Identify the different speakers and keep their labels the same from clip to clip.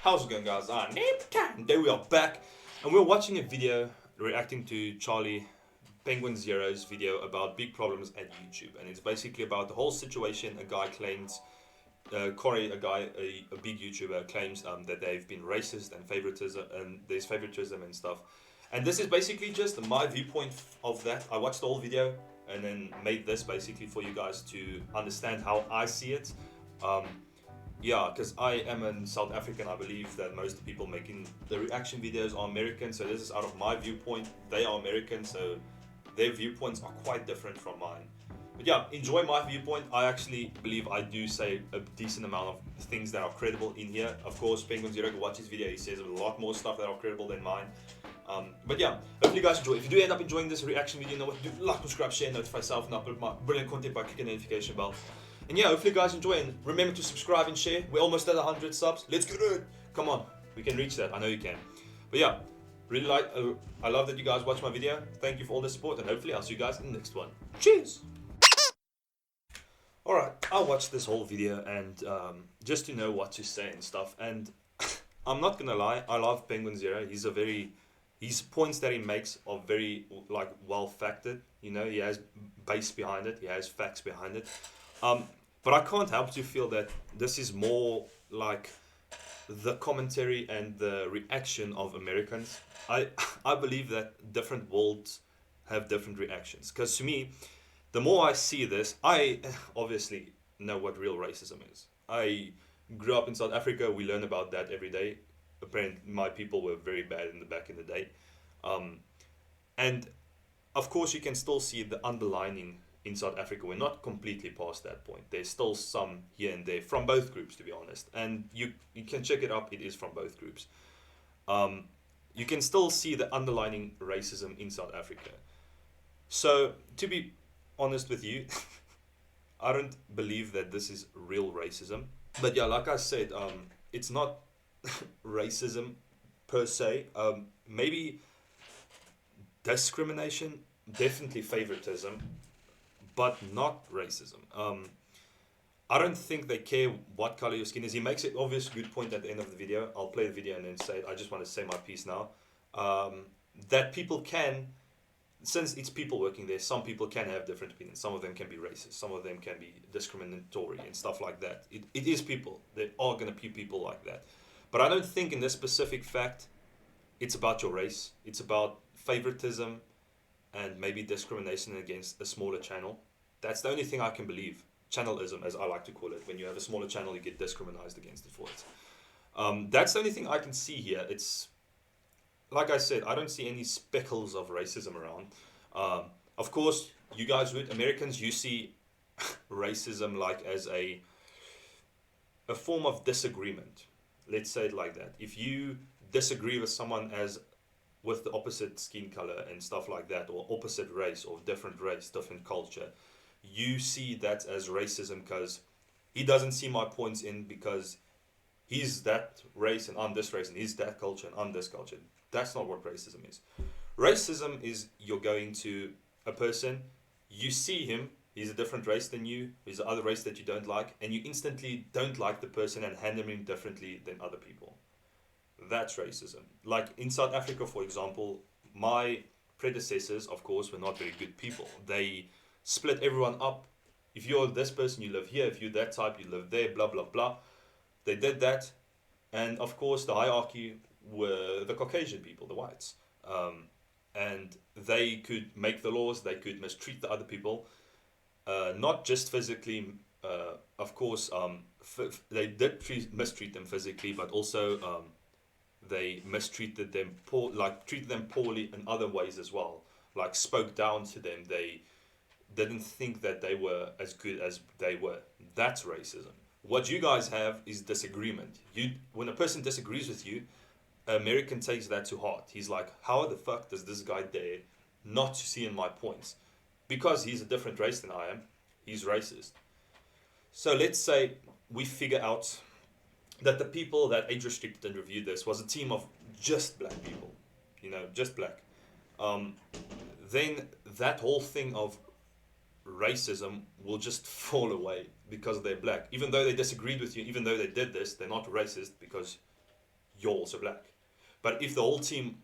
Speaker 1: How's it going, guys? There we are back, and we're watching a video reacting to Charlie Penguin Zero's video about big problems at YouTube, and it's basically about the whole situation. A guy claims, Corey, a big YouTuber, claims that they've been racist and favoritism, and there's favoritism and stuff. And this is basically just my viewpoint of that. I watched the whole video and then made this basically for you guys to understand how I see it. Um, yeah, because I am in South African. I believe that most of the people making the reaction videos are American, so this is out of my viewpoint. They are American, so their viewpoints are quite different from mine. But yeah, enjoy my viewpoint. I actually believe I do say a decent amount of things that are credible in here. Of course, Penguin Zero, go watch his video. He says a lot more stuff that are credible than mine. But yeah, hopefully you guys enjoy. If you do end up enjoying this reaction video, you know what to do. Like, subscribe, share, notify yourself, and upload my brilliant content by clicking the notification bell. And yeah, hopefully you guys enjoy, and remember to subscribe and share. We're almost at 100 subs. Let's get it. Come on, we can reach that. I know you can. But yeah, really I love that you guys watch my video. Thank you for all the support, and hopefully I'll see you guys in the next one. Cheers. Alright, I watched this whole video and just to know what to say and stuff. And I'm not gonna lie, I love Penguin Zero. His points that he makes are very well factored. You know, he has base behind it. He has facts behind it. But I can't help to feel that this is more like the commentary and the reaction of Americans. I believe that different worlds have different reactions. Because to me, the more I see this, I obviously know what real racism is. I grew up in South Africa. We learn about that every day. Apparently, my people were very bad back in the day. And of course, you can still see the underlining in South Africa. We're not completely past that point. There's still some here and there from both groups, to be honest. And you can check it up. It is from both groups. You can still see the underlining racism in South Africa. So, to be honest with you, I don't believe that this is real racism. But yeah, like I said, it's not racism per se. Maybe discrimination, definitely favoritism, but not racism. I don't think they care what color your skin is. He makes it obvious good point at the end of the video. I'll play the video and then say it. I just want to say my piece now. That people can, since it's people working there, some people can have different opinions. Some of them can be racist. Some of them can be discriminatory and stuff like that. It is people. There are going to be people like that. But I don't think in this specific fact, it's about your race. It's about favoritism and maybe discrimination against a smaller channel. That's the only thing I can believe. Channelism, as I like to call it. When you have a smaller channel, you get discriminated against it for it. That's the only thing I can see here. It's, like I said, I don't see any speckles of racism around. Of course, you guys would, Americans, you see racism like as a form of disagreement. Let's say it like that. If you disagree with someone with the opposite skin color and stuff like that, or opposite race, or different race, different culture, you see that as racism because he doesn't see my points in because he's that race and I'm this race, and he's that culture and I'm this culture. That's not what racism is. Racism is you're going to a person, you see him, he's a different race than you, he's the other race that you don't like, and you instantly don't like the person and handle him differently than other people. That's racism. Like in South Africa, for example, my predecessors, of course, were not very good people. They split everyone up. If you're this person, you live here. If you're that type, you live there, blah, blah, blah. They did that. And of course, the hierarchy were the Caucasian people, the whites. And they could make the laws, they could mistreat the other people. Not just physically, of course, they did mistreat them physically, but also they mistreated them treated them poorly in other ways as well. Like spoke down to them. They didn't think that they were as good as they were. That's racism. What you guys have is disagreement. When a person disagrees with you, American takes that to heart. He's like, how the fuck does this guy dare not see in my points? Because he's a different race than I am, he's racist. So let's say we figure out that the people that age restricted and reviewed this was a team of just black people, just black. Then that whole thing of racism will just fall away because they're black. Even though they disagreed with you, even though they did this, they're not racist because you're also black. But if the whole team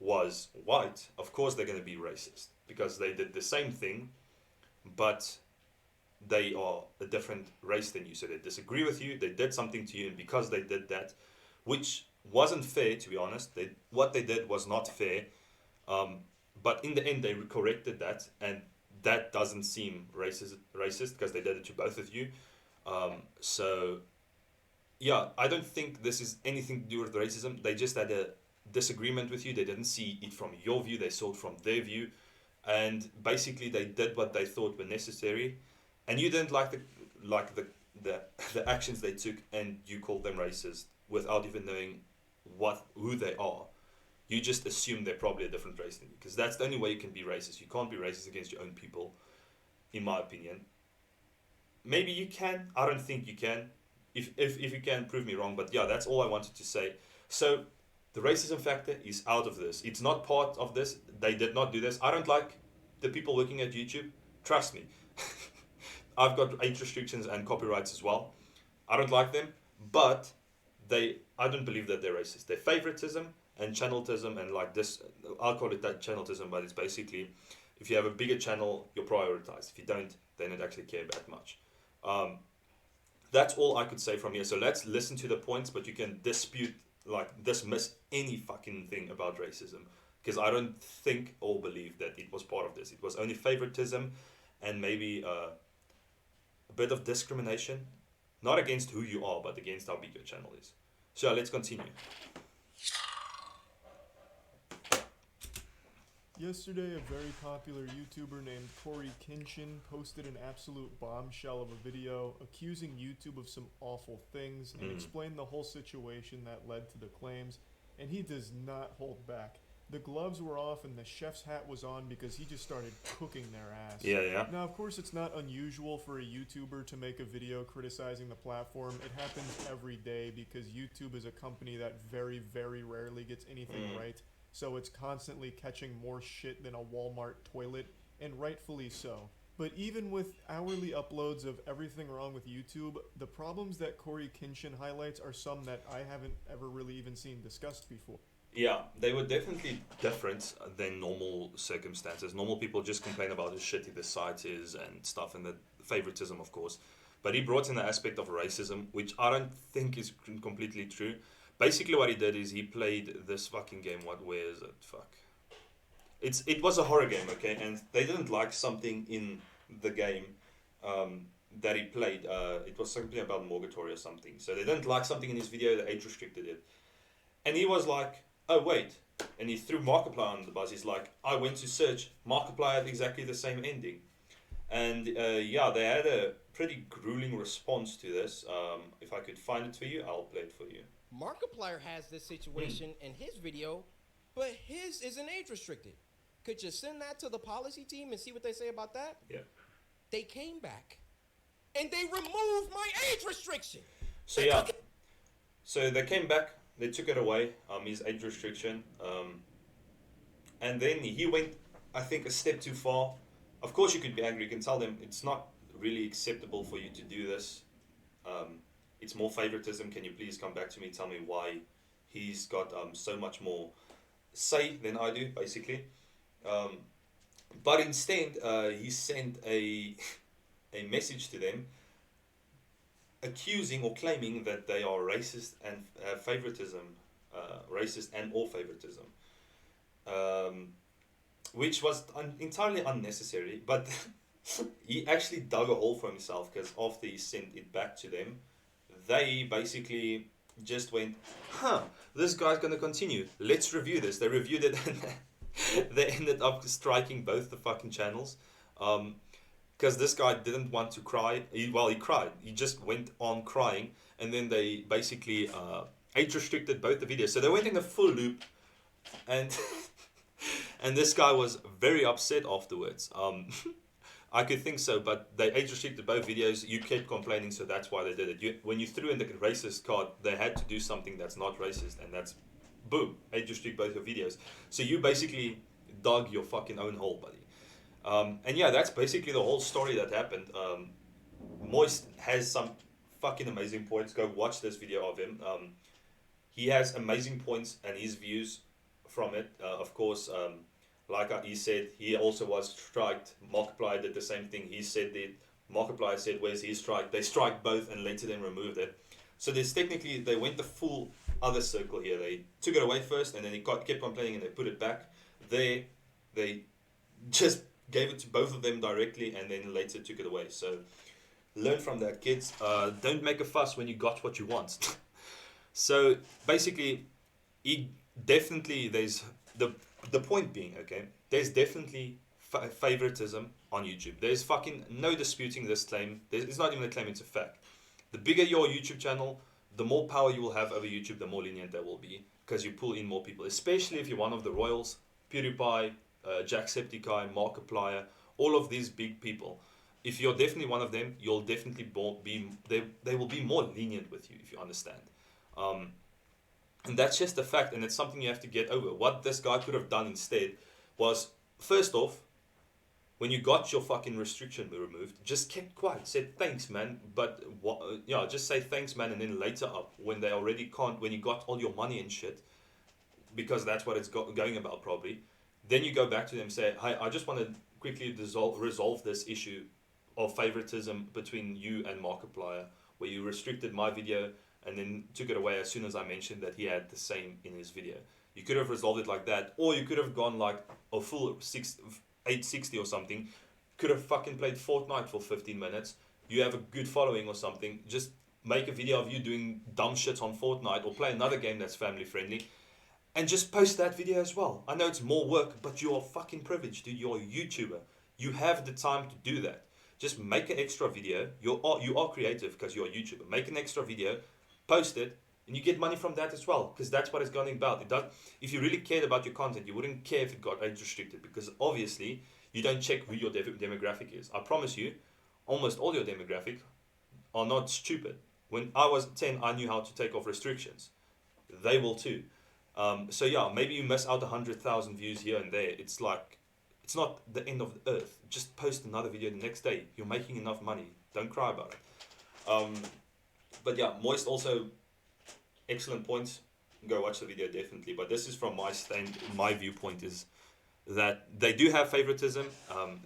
Speaker 1: was white, of course they're going to be racist because they did the same thing, but they are a different race than you. So they disagree with you, they did something to you, and because they did that, which wasn't fair, to be honest, what they did was not fair. But in the end, they corrected that, and that doesn't seem racist because they did it to both of you. So, yeah, I don't think this is anything to do with racism. They just had a disagreement with you. They didn't see it from your view. They saw it from their view, and basically they did what they thought were necessary, and you didn't like the actions they took, and you called them racist without even knowing who they are. You just assume they're probably a different race than you, because that's the only way you can be racist. You can't be racist against your own people, in my opinion. Maybe you can. I don't think you can. If you can, prove me wrong. But yeah, that's all I wanted to say. So the racism factor is out of this. It's not part of this. They did not do this. I don't like the people working at YouTube. Trust me. I've got age restrictions and copyrights as well. I don't like them, but I don't believe that they're racist. They're favoritism and channeltism, and like this, I'll call it that channeltism, but it's basically, if you have a bigger channel, you're prioritized. If you don't, they don't actually care that much. That's all I could say from here. So let's listen to the points, but you can dismiss any fucking thing about racism, because I don't think or believe that it was part of this. It was only favoritism and maybe a bit of discrimination, not against who you are, but against how big your channel is. So let's continue.
Speaker 2: Yesterday, a very popular YouTuber named Corey Kinshin posted an absolute bombshell of a video accusing YouTube of some awful things and explained the whole situation that led to the claims, and he does not hold back. The gloves were off and the chef's hat was on because he just started cooking their ass.
Speaker 1: Yeah.
Speaker 2: Now, of course, it's not unusual for a YouTuber to make a video criticizing the platform. It happens every day because YouTube is a company that very, very rarely gets anything right. So it's constantly catching more shit than a Walmart toilet, and rightfully so. But even with hourly uploads of everything wrong with YouTube, the problems that Corey Kinshin highlights are some that I haven't ever really even seen discussed before.
Speaker 1: Yeah, they were definitely different than normal circumstances. Normal people just complain about how shitty the site is and stuff, and the favoritism, of course. But he brought in the aspect of racism, which I don't think is completely true. Basically, what he did is he played this fucking game. Where is it? Fuck. It was a horror game, okay? And they didn't like something in the game that he played. It was something about Morgatory or something. So they didn't like something in his video, they age restricted it. And he was like, oh, wait. And he threw Markiplier on the bus. He's like, I went to search. Markiplier had exactly the same ending. And yeah, they had a pretty grueling response to this. If I could find it for you, I'll play it for you.
Speaker 3: Markiplier has this situation in his video, but his isn't age restricted. Could you send that to the policy team and see what they say about that?
Speaker 1: Yeah.
Speaker 3: They came back and they removed my age restriction.
Speaker 1: So yeah, so they came back, they took it away, his age restriction, and then he went, I think, a step too far. Of course you could be angry, you can tell them it's not really acceptable for you to do this. It's more favoritism. Can you please come back to me, tell me why he's got so much more say than I do, basically. But instead, he sent a message to them accusing or claiming that they are racist and favoritism, racist and or favoritism, which was entirely unnecessary. But he actually dug a hole for himself, because after he sent it back to them, they basically just went, this guy's going to continue. Let's review this. They reviewed it and they ended up striking both the fucking channels. Because this guy didn't want to cry. He cried. He just went on crying. And then they basically age restricted both the videos. So they went in a full loop. And and this guy was very upset afterwards. I could think so, but they age restricted both videos. You kept complaining, so that's why they did it. When you threw in the racist card, they had to do something that's not racist, and that's, boom, age restrict both your videos. So you basically dug your fucking own hole, buddy. And yeah, that's basically the whole story that happened. Moist has some fucking amazing points. Go watch this video of him. he has amazing points and his views from it. Of course, he said, he also was striked. Markiplier did the same thing. He said that Markiplier said, "Where's his strike?" They strike both and later then removed it. So there's technically, they went the full other circle here. They took it away first and then he kept on playing and they put it back. They just gave it to both of them directly and then later took it away. So learn from that, kids. Don't make a fuss when you got what you want. So basically, there's the point being, okay, there's definitely favoritism on YouTube. There's fucking no disputing this claim. It's not even a claim, it's a fact. The bigger your YouTube channel, the more power you will have over YouTube, the more lenient they will be, because you pull in more people, especially if you're one of the royals, PewDiePie, Jacksepticeye, Markiplier, all of these big people. If you're definitely one of them, you'll definitely they will be more lenient with you, if you understand. And that's just a fact, and it's something you have to get over. What this guy could have done instead was, first off, when you got your fucking restriction removed, just kept quiet, said thanks, man. But just say thanks, man, and then later up when they already can't, when you got all your money and shit, because that's what it's going about probably. Then you go back to them and say, "Hi, I just want to quickly resolve this issue of favoritism between you and Markiplier, where you restricted my video and then took it away as soon as I mentioned that he had the same in his video." You could have resolved it like that, or you could have gone like a full 860 or something, could have fucking played Fortnite for 15 minutes. You have a good following or something, just make a video of you doing dumb shit on Fortnite or play another game that's family friendly and just post that video as well. I know it's more work, but you are fucking privileged, dude. You're a YouTuber. You have the time to do that. Just make an extra video. You are creative because you're a YouTuber. Make an extra video, post it, and you get money from that as well, because that's what it's going about. If you really cared about your content, you wouldn't care if it got age restricted, because obviously you don't check who your demographic is. I promise you, almost all your demographic are not stupid. When I was 10, I knew how to take off restrictions. They will too. So yeah, maybe you miss out 100,000 views here and there. It's like, it's not the end of the earth. Just post another video the next day. You're making enough money. Don't cry about it. But yeah, Moist also, excellent points. Go watch the video definitely. But this is from my viewpoint is that they do have favoritism.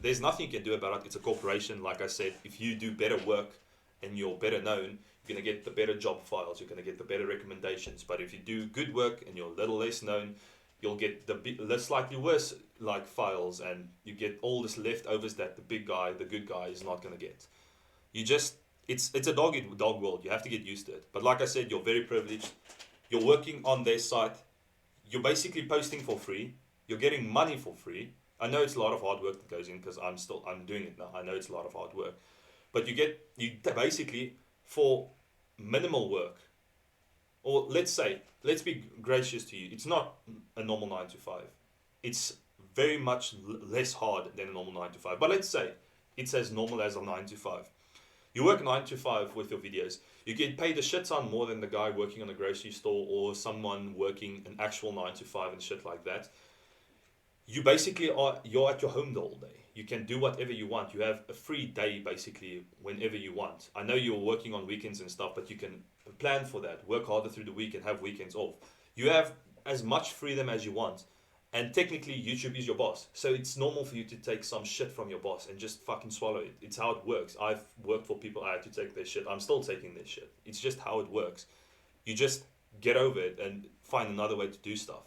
Speaker 1: There's nothing you can do about it. It's a corporation. Like I said, if you do better work and you're better known, you're going to get the better job files. You're going to get the better recommendations. But if you do good work and you're a little less known, you'll get the slightly worse like files, and you get all this leftovers that the good guy is not going to get. It's a dog eat dog world. You have to get used to it. But like I said, you're very privileged. You're working on their site. You're basically posting for free. You're getting money for free. I know it's a lot of hard work that goes in, because I'm doing it now. I know it's a lot of hard work. But you basically, for minimal work, or let's be gracious to you, it's not a normal 9 to 5. It's very much less hard than a normal 9 to 5. But let's say it's as normal as a 9 to 5. You work 9 to 5 with your videos. You get paid a shit ton more than the guy working on a grocery store or someone working an actual 9 to 5 and shit like that. You basically you're at your home the whole day. You can do whatever you want. You have a free day basically whenever you want. I know you're working on weekends and stuff, but you can plan for that. Work harder through the week and have weekends off. You have as much freedom as you want. And technically YouTube is your boss. So it's normal for you to take some shit from your boss and just fucking swallow it. It's how it works. I've worked for people I had to take their shit. I'm still taking their shit. It's just how it works. You just get over it and find another way to do stuff.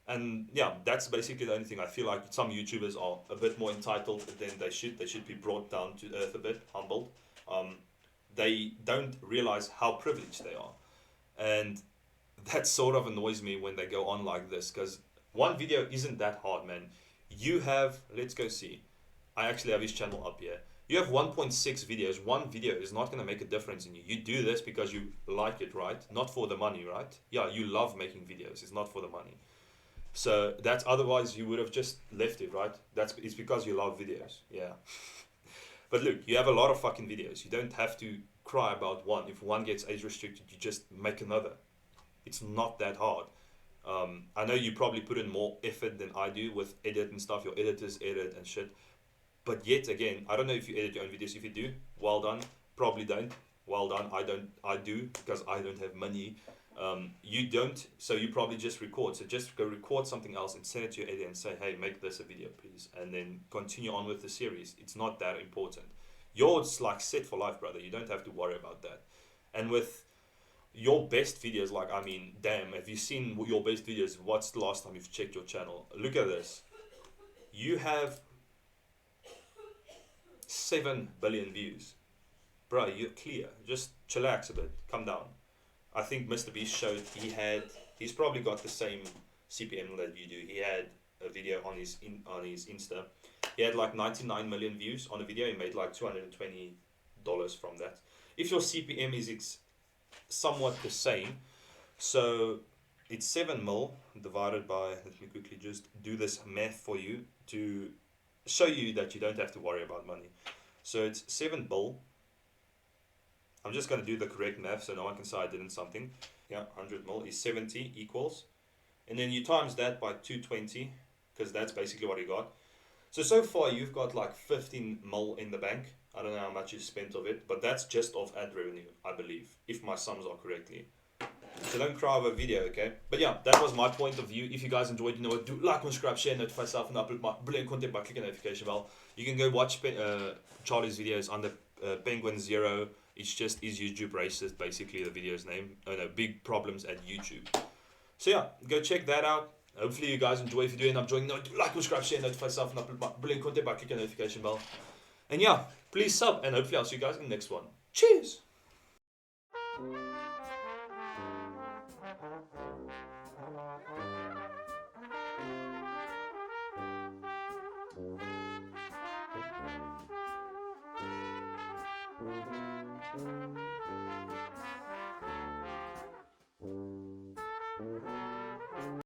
Speaker 1: And yeah, that's basically the only thing. I feel like some YouTubers are a bit more entitled than they should. They should be brought down to earth a bit, humbled. They don't realize how privileged they are. And that sort of annoys me when they go on like this, because one video isn't that hard, man. You have, let's go see. I actually have his channel up here. You have 1.6 videos. One video is not going to make a difference in you. You do this because you like it, right? Not for the money, right? Yeah, you love making videos. It's not for the money. So that's, otherwise you would have just left it, right? It's because you love videos. Yeah. But look, you have a lot of fucking videos. You don't have to cry about one. If one gets age restricted, you just make another. It's not that hard. I know you probably put in more effort than I do with edit and stuff. Your editors edit and shit. But yet again, I don't know if you edit your own videos. If you do, well done. Probably don't. Well done. I do, because I don't have money. You don't, so you probably just record. So just go record something else and send it to your editor and say, hey, make this a video, please. And then continue on with the series. It's not that important. Yours like set for life, brother. You don't have to worry about that. And with your best videos, like, I mean, damn, have you seen your best videos? What's the last time you've checked your channel? Look at this. You have 7 billion views. Bro, you're clear. Just chillax a bit. Calm down. I think Mr. Beast showed he's probably got the same CPM that you do. He had a video on his Insta. He had like 99 million views on a video. He made like $220 from that. If your CPM is somewhat the same, so it's 7 mil divided by, let me quickly just do this math for you to show you that you don't have to worry about money. So it's 7 bill. I'm just going to do the correct math so no one can say I didn't something. Yeah, 100 mil is 70 equals. And then you times that by 220 because that's basically what you got. So far you've got like 15 mil in the bank. I don't know how much you spent of it, but that's just off ad revenue, I believe, if my sums are correctly. So don't cry over a video, okay? But yeah, that was my point of view. If you guys enjoyed, you know what, do like, subscribe, share, notify yourself, and upload my brilliant content by clicking the notification bell. You can go watch Charlie's videos under Penguin Zero. It's just is YouTube racist, basically the video's name. Oh no, big problems at YouTube. So yeah, go check that out. Hopefully you guys enjoy. If you do end up enjoying, do like, subscribe, share, notify yourself, and upload my brilliant content by clicking the notification bell. And yeah, please sub, and hopefully I'll see you guys in the next one. Cheers!